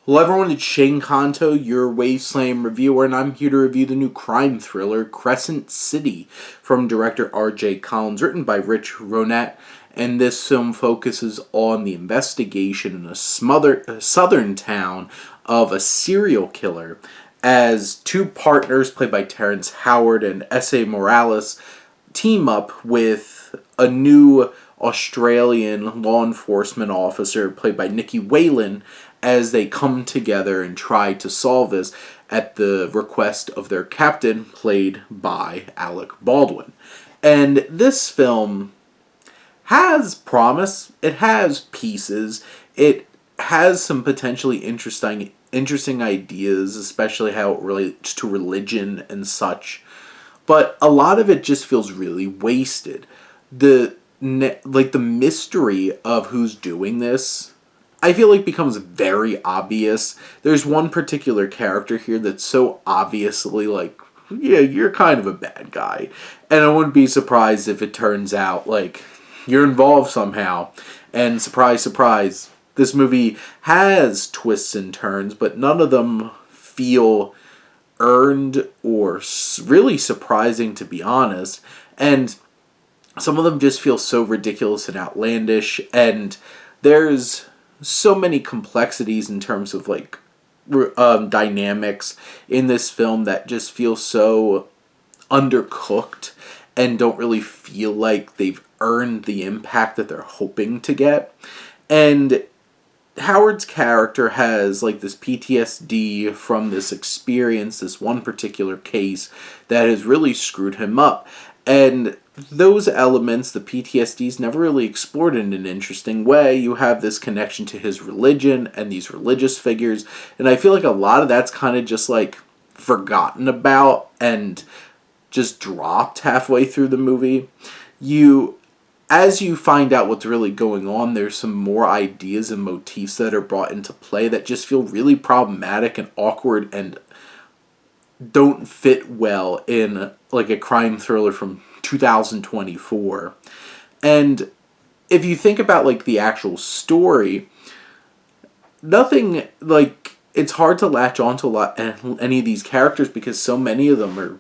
Hello everyone, it's Shane Kanto, your Wasteland reviewer, and I'm here to review the new crime thriller, Crescent City, from director R.J. Collins, written by Rich Ronette, and this film focuses on the investigation in a southern town of a serial killer, as two partners, played by Terrence Howard and S.A. Morales, team up with a new Australian law enforcement officer, played by Nicky Whalen, as they come together and try to solve this at the request of their captain, played by Alec Baldwin. And this film has promise, it has pieces, it has some potentially interesting ideas, especially how it relates to religion and such, but a lot of it just feels really wasted. The mystery of who's doing this, I feel like, becomes very obvious. There's one particular character here that's so obviously like, yeah, you're kind of a bad guy. And I wouldn't be surprised if it turns out like you're involved somehow. And surprise, surprise, this movie has twists and turns, but none of them feel earned or really surprising, to be honest. And some of them just feel so ridiculous and outlandish, and there's so many complexities in terms of like dynamics in this film that just feel so undercooked and don't really feel like they've earned the impact that they're hoping to get. And Howard's character has like this PTSD from this experience, this one particular case that has really screwed him up. And those elements, the PTSD, is never really explored in an interesting way. You have this connection to his religion and these religious figures, and I feel like a lot of that's kind of just like forgotten about and just dropped halfway through the movie. As you find out what's really going on, there's some more ideas and motifs that are brought into play that just feel really problematic and awkward and don't fit well in like a crime thriller from 2024. And if you think about like the actual story, nothing like, it's hard to latch onto any of these characters because so many of them are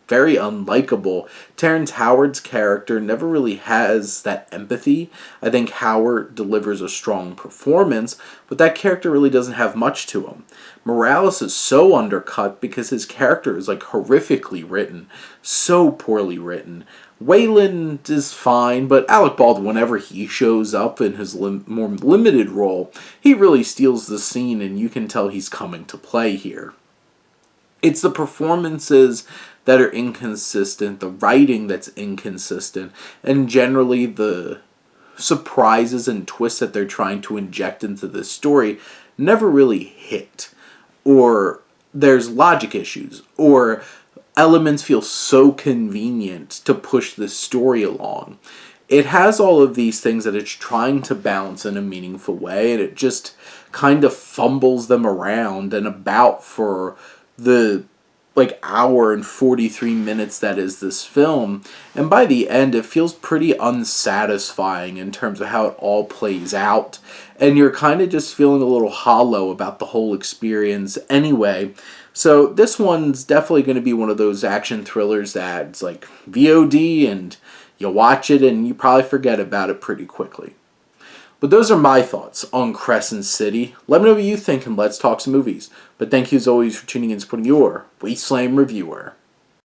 very unlikable. Terrence Howard's character never really has that empathy. I think Howard delivers a strong performance, but that character really doesn't have much to him. Morales is so undercut because his character is like horrifically written, so poorly written. Wayland is fine, but Alec Baldwin, whenever he shows up in his more limited role, he really steals the scene, and you can tell he's coming to play here. It's the performances that are inconsistent, the writing that's inconsistent, and generally the surprises and twists that they're trying to inject into this story never really hit. Or there's logic issues, or elements feel so convenient to push the story along. It has all of these things that it's trying to balance in a meaningful way, and it just kind of fumbles them around and about for the like hour and 43 minutes that is this film. And by the end, it feels pretty unsatisfying in terms of how it all plays out. And you're kind of just feeling a little hollow about the whole experience anyway. So this one's definitely going to be one of those action thrillers that's like VOD, and you watch it and you probably forget about it pretty quickly. But those are my thoughts on Crescent City. Let me know what you think, and let's talk some movies. But thank you as always for tuning in and supporting your Wasteland reviewer.